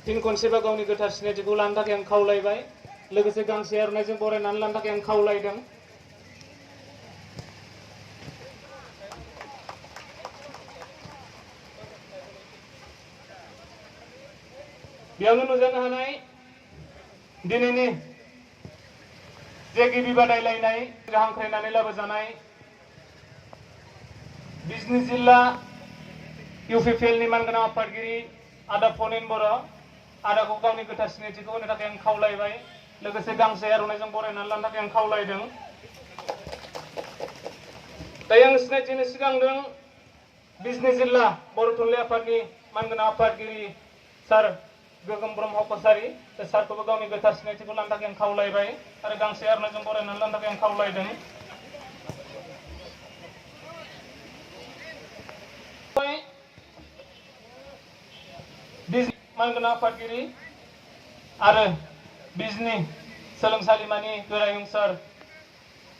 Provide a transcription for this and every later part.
फिन खनसेबा गावनि गोथार सिनायथिखौ लानो थाखाय आं खावलायबाय लोगोसे गांसे आर'नाइजों बरायनानै लानो थाखाय आं खावलायदों। बेयावनो नुजानो हानाय दिनैनि जे गिबि बादायलायनाय हांख्रायनानै लाबोजानाय बिजनी जिल्ला इउपिपिएलनि मानगोनां आफादगिरि आदा फनेन बर' आदाखौ गावनि गोथार सिनायथिखौ होनो थाखाय आं खावलायबाय लोगोसे गांसे आर'नाइजों बरायनानै लानो थाखाय आं खावलायदों। दायो आं सिनायथिनो सिगांदों बिजनी जिल्ला बर' थुनलाइ आफादनि मानगोनां आफादगिरि सार गोगोम ब्रह्म कसारी सारखौबो गावनि गोथार सिनायथिखौ लानो थाखाय आं खावलायबाय आरो गांसे आर'नाइजों बरायनानै लानो थाखाय आं खावलायदों। मानगोनां आफादगिरि आरो बिजनी सोलोंसालिमानि गोरायुं सार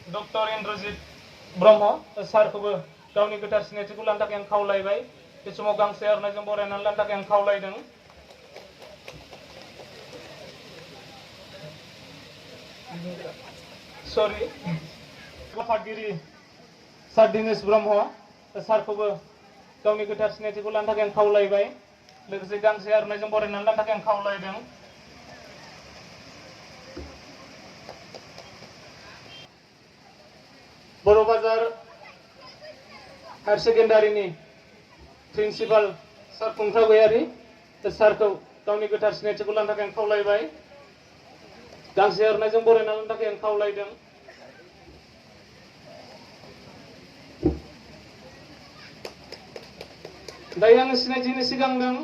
डक्टर इन्द्रजित ब्रह्म सारखौबो गावनि गोथार सिनायथिखौ लानो थाखाय आं खावलायबाय। बे समाव गांसे आर'नाइजों बरायनानै लानो थाखाय आं खावलायदों। आफादगिरि सार दिनेश ब्रह्म सारखौबो गावनि गोथार सिनायथिखौ लानो थाखाय आं खावलायबाय लोगोसे गांसे आर'नाइजों बरायनानै लानो थाखाय आं खावलायदों। बर' बाजार हायर सेकेन्डारिनि प्रिन्सिपाल सार खुंथा गयारी सारखौ गावनि गोथार सिनायथिखौ लानो थाखाय आं खावलायबाय गांसे आर'नाइजों बरायनानै लानो थाखाय आं खावलायदों। दायो आङो सिनायथिनो सिगांदों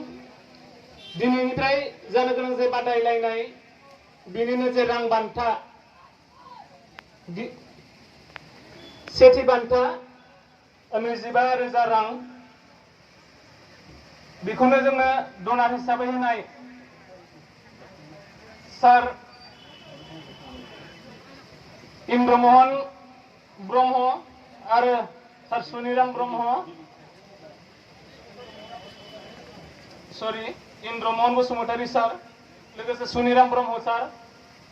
दिनैनिफ्राय जानो गोनां जे बादायलायनाय बिनिनो जे रां बान्था सेथि बान्था 25,000 रां बेखौनो जोंनो डनार हिसाबै होनाय सार इन्द्रमोहन ब्रह्म आरो सार सुनिराम ब्रह्म इन्द्रमोहन बसुमतारी सार लोगोसे सुनिराम ब्रह्म सार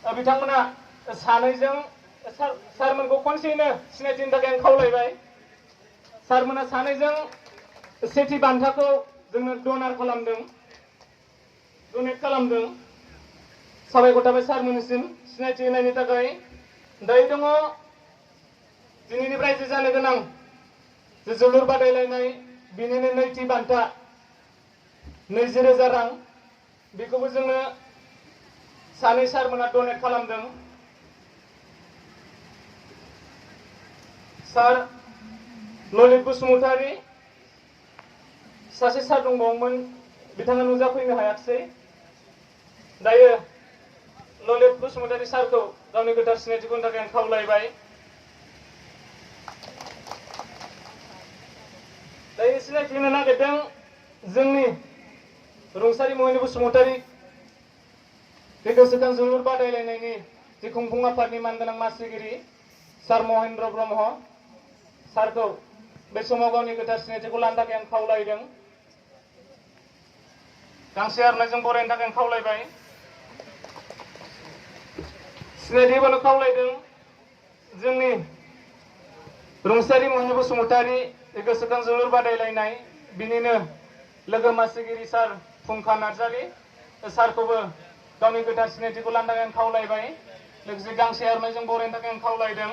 बिथांमोना सानैजों सारमोनखौ खनसेयैनो सिनायथिनो थाखाय आं खावलायबाय। सारमोना सानैजों सेथि बान्थाखौ जोंनो डनार खालामदों डनेट खालामदों। साबायखर थाबाय सारमोननिसिम सिनायथि होनायनि थाखाय। दायो दङ दिनैनिफ्राय जे जानो गोनां जे जोलुर बादायलायनाय बिनिनो नैथि बान्था 20,000 रां बेखौबो जोंनो सानै सारमोना डनेट खालामदों। सार ललित बसुमतारी सासे सार दंबावोमोन बिथाङा नुजाफैनो हायाखिसै। दायो ललित बसुमतारी सारखौ गावनि गोथार सिनायथिखौ होनो थाखाय आं खावलायबाय। दायो सिनायथि होनो नागिरदों जोंनि रुंसारि मोहिनी बसुमतारी बे गोसोखां जोलुर बादायलायनायनि जे खुंफुं आफादनि मानगोनां मासिगिरि सार महेन्द्र ब्रह्म सारखौ बे समाव गावनि गोथार सिनायथिखौ लानो थाखाय आं खावलायदों। गांसे आर'नाइजों बरायनो थाखाय आं खावलायबाय। सिनायथि होनो खावलायदों जोंनि रुंसारि मोहिनी बसुमतारी गोसोखां जोलुर बादायलायनाय बिनिनो लोगो मासिगिरि सार फुंखा नार्जारी सारखौबो गावनि गोथार सिनायथिखौ लानो थाखाय आं खावलायबाय लोगोसे गांसे आर'नाइजों बरायनो थाखाय आं खावलायदों।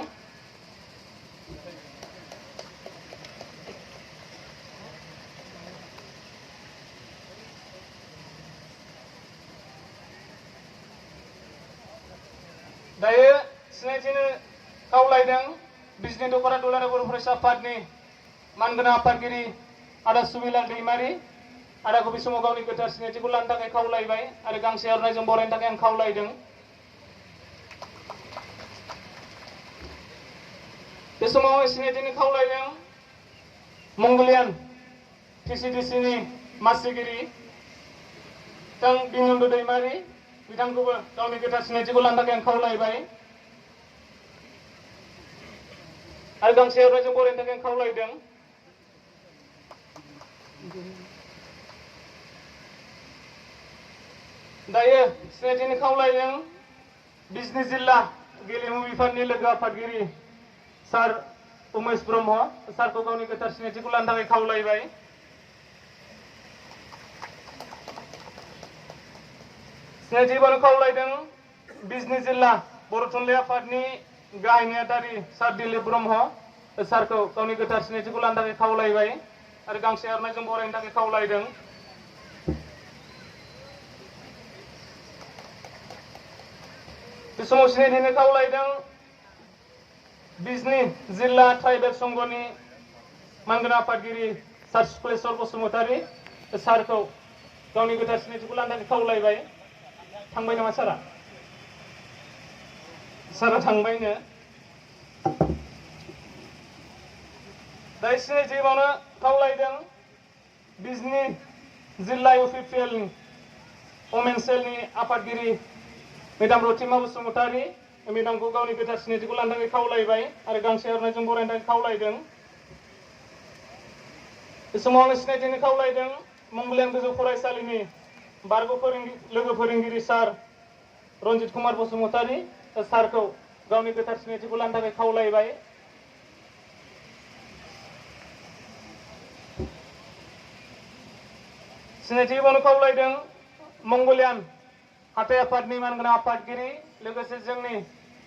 दायो सिनायथिनो खावलायदों बिजनी दख'रा दुलाराय बर' फरायसा आफादनि मानगोनां आफादगिरि आदा सुमिलाल दैमारी आदाखौ बे समाव गावनि गोथार सिनायथिखौ लानो थाखाय खावलायबाय आरो गांसे आर'नाइजों बरायनो थाखाय आं खावलायदों। बे समाव सिनायथिनो खावलायदों मंगलियान टिसिडिसिनि मासिगिरि बिनन्द दैमारी बिथांखौबो गावनि गोथार सिनायथिखौ लानो थाखाय आं खावलायबाय आरो गांसे आर'नाइजों बरायनो थाखाय आं खावलायदों। दायो सिनायथिनि खावलायदों बिजनि जिल्ला गेलेमु बिफाननि लोगो आफादगिरि सार उमेश ब्रह्म सारखौ गावनि गोथार सिनायथिखौ लानो थाखाय खावलायबाय। सिनायथि होनो खावलायदों बिजनि जिल्ला बर' थुनलाइ आफादनि गाहाय नेहाथारि सार दिलीप ब्रह्म सारखौ गावनि गोथार सिनायथिखौ लानो थाखाय खावलायबाय आरो गांसे आर'नाइजों बरायनो थाखाय खावलायदों। बे समाव सिनायथिनो खावलायदों बिजनि जिल्ला ट्राइबेल संघनि मानगोनां आफादगिरि सार सुक्लेस्वर बसुमतारी सारखौ गावनि गोथार सिनायथिखौ लानो थाखाय खावलायबाय। थांबाय नामा सारा? सारा थांबायनो। दायो सिनायथि होबावनो खावलायदों बिजनि जिल्ला इउपिपिएलनि वमेन सेलनि आफादगिरि मेडाम रतिमा बसुमतारी मेडामखौ गावनि गोथार सिनायथिखौ लानो थाखाय खावलायबाय आरो गांसे आर'नाइजों बरायनो थाखाय खावलायदों। बे समाव आङो सिनायथिनो खावलायदों मंगलियान गोजौ फरायसालिनि बारग' लोगो फोरोंगिरि सार रन्जित कुमार बसुमतारी सारखौ गावनि गोथार सिनायथिखौ लानो थाखाय खावलायबाय। सिनायथि होबावनो खावलायदों मंगलियान हाथाइ आफादनि मानगोनां आफादगिरि लोगोसे जोंनि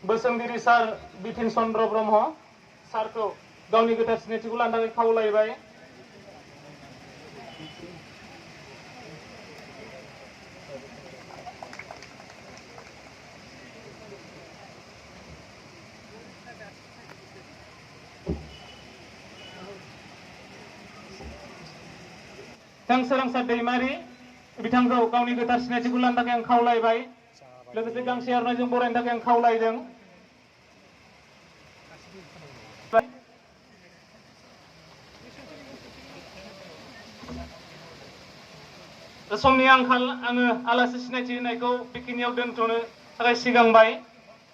बोसोनगिरि सार बिपिन चन्द्र ब्रह्म सारखौ गावनि गोथार सिनायथिखौ लानो थाखाय खावलायबाय। सोरांसार दैमारि बिथांखौ गावनि गोथार सिनायथिखौ लानो थाखाय आं खावलायबाय लोगोसे गांसे आर'नाइजों बरायनो थाखाय आं खावलायदों। समनि आंखाल आङो आलासि सिनायथि होनायखौ बेखिनियाव दोनथ'नो थाखाय सिगांबाय।